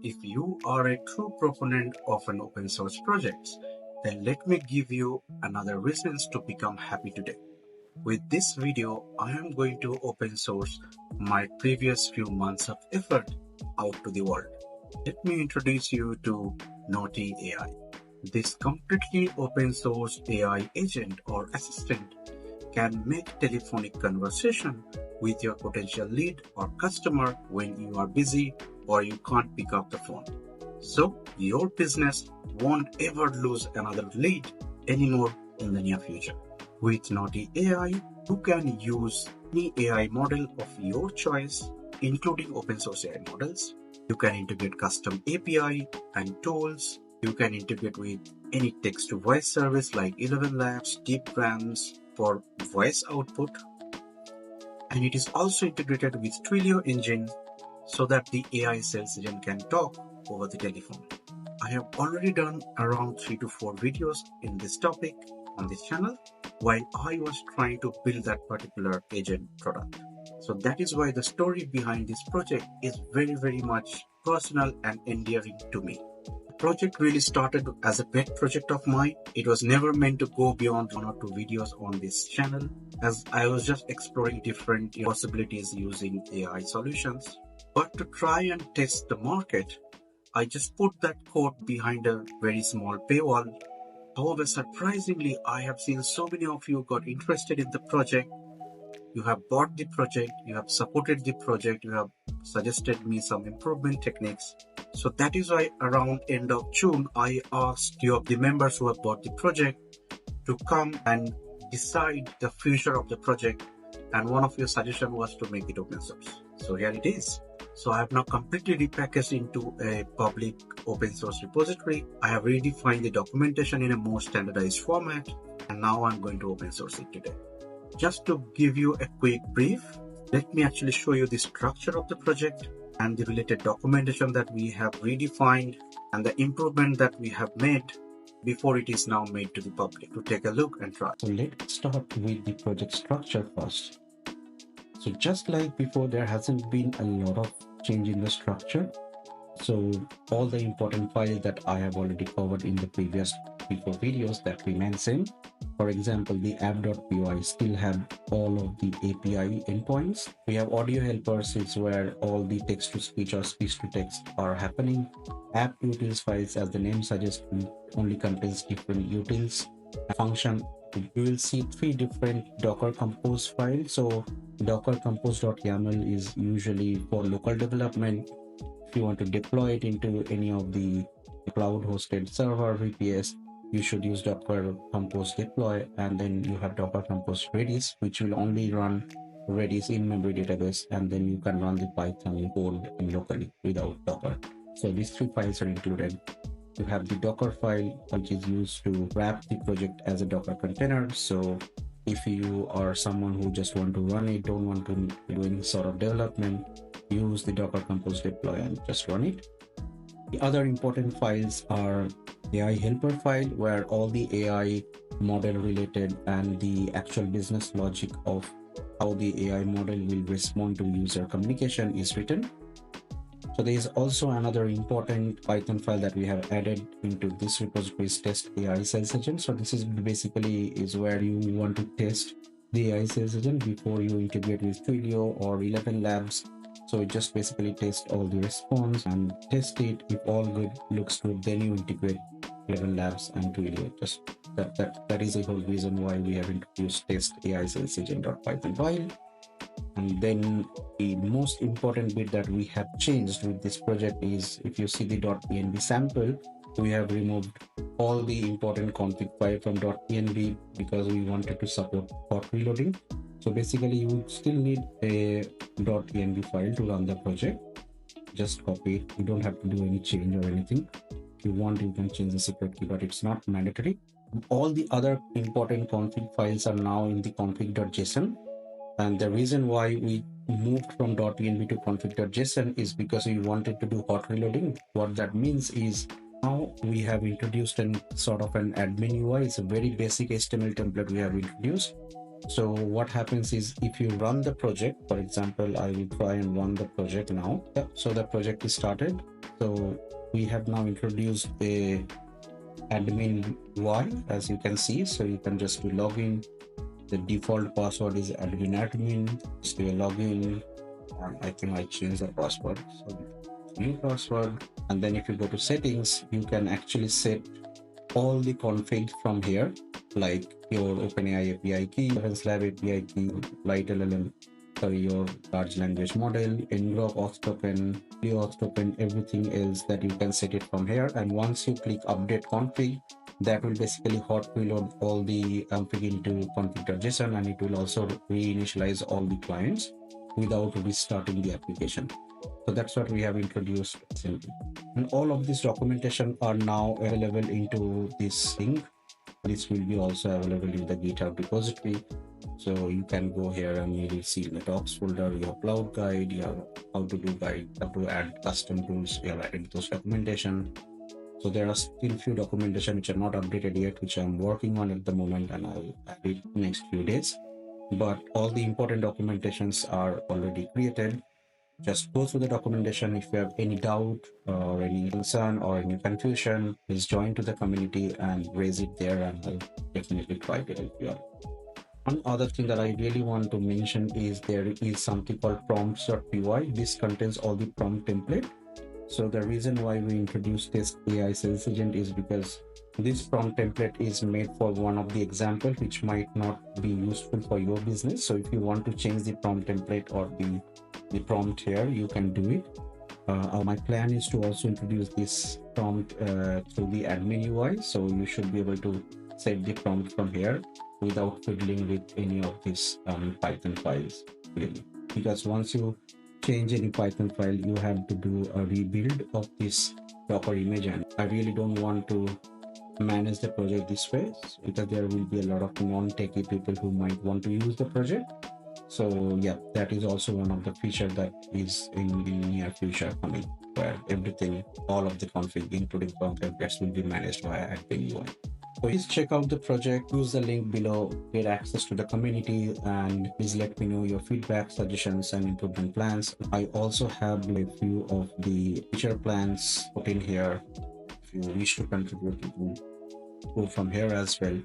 If you are a true proponent of an open source project, then let me give you another reasons to become happy today. With this video, I am going to open source my previous few months of effort out to the world. Let me introduce you to Knotie-AI. This completely open source AI agent or assistant can make telephonic conversation with your potential lead or customer when you are busy or you can't pick up the phone. So your business won't ever lose another lead anymore in the near future. With Knotie-AI, you can use any AI model of your choice, including open source AI models. You can integrate custom API and tools. You can integrate with any text-to-voice service like 11 Labs, Deep Brands for voice output. And it is also integrated with Twilio engine so that the AI sales agent can talk over the telephone. I have already done around 3 to 4 videos in this topic on this channel while I was trying to build that particular agent product. So that is why the story behind this project is very much personal and endearing to me. The project really started as a pet project of mine. It was never meant to go beyond 1 or 2 videos on this channel, as I was just exploring different possibilities using AI solutions. But to try and test the market, I just put that code behind a very small paywall. However, surprisingly, I have seen so many of you got interested in the project. You have bought the project, you have supported the project, you have suggested me some improvement techniques. So that is why around end of June, I asked you of the members who have bought the project to come and decide the future of the project. And one of your suggestions was to make it open source. So here it is. So I have now completely repackaged into a public open source repository. I have redefined the documentation in a more standardized format, and now I'm going to open source it today. Just to give you a quick brief, let me actually show you the structure of the project and the related documentation that we have redefined and the improvement that we have made before it is now made to the public to take a look and try. So let's start with the project structure first. So just like before, there hasn't been a lot of change in the structure. So all the important files that I have already covered in the previous 3-4 videos that we mentioned. For example, the app.py still have all of the API endpoints. We have audio helpers, it's where all the text-to-speech or speech-to-text are happening. App utils files, as the name suggests, only contains different utils. Function, you will see 3 different Docker Compose files. So Docker Compose.yaml is usually for local development. If you want to deploy it into any of the cloud hosted server VPS, you should use Docker Compose deploy, and then you have Docker Compose Redis, which will only run Redis in-memory database, and then you can run the Python code locally without Docker. So these 3 files are included. You have the Docker file, which is used to wrap the project as a Docker container. So if you are someone who just want to run it, don't want to do any sort of development, use the Docker Compose deploy and just run it. The other important files are AI helper file, where all the AI model related and the actual business logic of how the AI model will respond to user communication is written. So there is also another important Python file that we have added into this repository, is test AI sales agent. So this is basically where you want to test the AI sales agent before you integrate with Twilio or 11 Labs. So it just basically test all the response and test it. If all good looks good, then you integrate 11 Labs and Twilio. Just that is the whole reason why we have introduced test AI sales agent.python file. And then the most important bit that we have changed with this project is, if you see the .env sample, we have removed all the important config file from .env because we wanted to support hot reloading. So basically you would still need a .env file to run the project. Just copy it. You don't have to do any change or anything. If you want, you can change the secret key, but it's not mandatory. All the other important config files are now in the config.json. And the reason why we moved from .env to config.json is because we wanted to do hot reloading. What that means is now we have introduced an sort of an admin UI. It's a very basic HTML template we have introduced. So what happens is, if you run the project, for example, I will try and run the project now. So the project is started. So we have now introduced a admin UI, as you can see. So you can just do login. The default password is admin. Just do a login. I think I changed the password. So new password. And then if you go to settings, you can actually set all the config from here, like your OpenAI API key, Slab API key, Light LLM, your large language model, Ngrok auth token, auth token, everything else that you can set it from here. And once you click update config, that will basically hot reload all the config into config.json, and it will also reinitialize all the clients without restarting the application. So that's what we have introduced recently. And all of this documentation are now available into this link. This will be also available in the GitHub repository. So you can go here and you will see in the docs folder, your cloud guide, your how to do guide, how to add custom tools, you have added those documentation. So there are still few documentation which are not updated yet, which I'm working on at the moment, and I'll add it next few days. But all the important documentations are already created. Just go through the documentation. If you have any doubt or any concern or any confusion, please join to the community and raise it there, and I'll definitely try to help you out. One other thing that I really want to mention is there is something called prompts.py. This contains all the prompt template. So the reason why we introduced this AI sales agent is because this prompt template is made for one of the examples which might not be useful for your business. So if you want to change the prompt template or the prompt here, you can do it. My plan is to also introduce this prompt through the admin UI. So you should be able to set the prompt from here without fiddling with any of these Python files, really. Because once you change any Python file, you have to do a rebuild of this Docker image, and I really don't want to manage the project this way, because there will be a lot of non-techie people who might want to use the project. So yeah, that is also one of the features that is in the near future coming, where everything, all of the config, including prompt templates, will be managed via admin UI. So please check out the project, use the link below, get access to the community, and please let me know your feedback, suggestions, and improvement plans. I also have a few of the feature plans put in here. If you wish to contribute, you can go from here as well.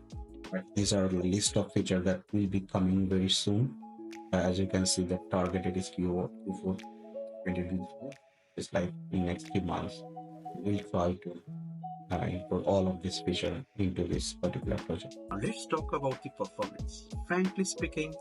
But these are a list of features that will be coming very soon. As you can see, the targeted is Q4 2024. It's like in next 3 months. We'll try to input all of this feature into this particular project. Now let's talk about the performance. Frankly speaking,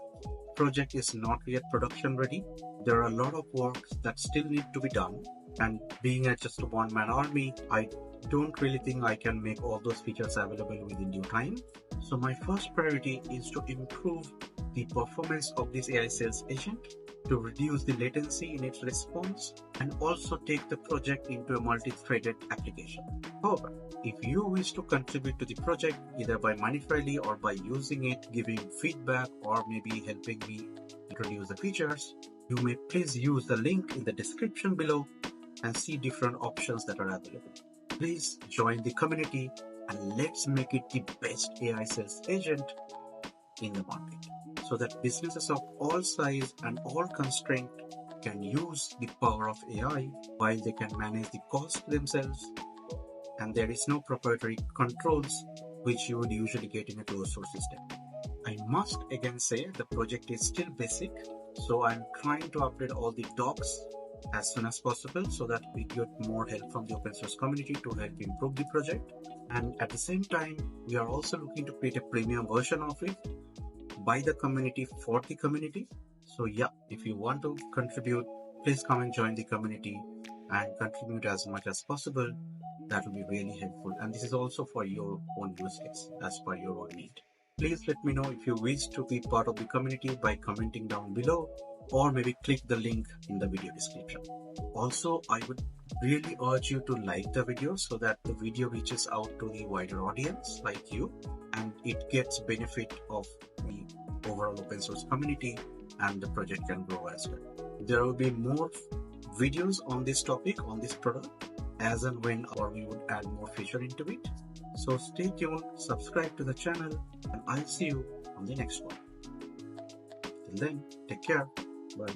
project is not yet production ready. There are a lot of work that still need to be done, and being at just a one-man army, I don't really think I can make all those features available within due time. So my first priority is to improve the performance of this AI sales agent, to reduce the latency in its response, and also take the project into a multi-threaded application. However, if you wish to contribute to the project either by monetarily or by using it, giving feedback, or maybe helping me introduce the features, you may please use the link in the description below and see different options that are available. Please join the community and let's make it the best AI sales agent in the market, so that businesses of all size and all constraint can use the power of AI while they can manage the cost themselves, and there is no proprietary controls which you would usually get in a closed source system. I must again say the project is still basic, so I'm trying to update all the docs as soon as possible so that we get more help from the open source community to help improve the project. And at the same time, we are also looking to create a premium version of it by the community for the community. So yeah, if you want to contribute, please come and join the community and contribute as much as possible. That will be really helpful, and this is also for your own use case as per your own need. Please let me know if you wish to be part of the community by commenting down below, or maybe click the link in the video description. Also, I would really urge you to like the video so that the video reaches out to the wider audience like you, and it gets benefit of the overall open source community, and the project can grow as well. There will be more videos on this topic, on this product, as and when or we would add more feature into it. So stay tuned, subscribe to the channel, and I'll see you on the next one. Till then, take care. Bye.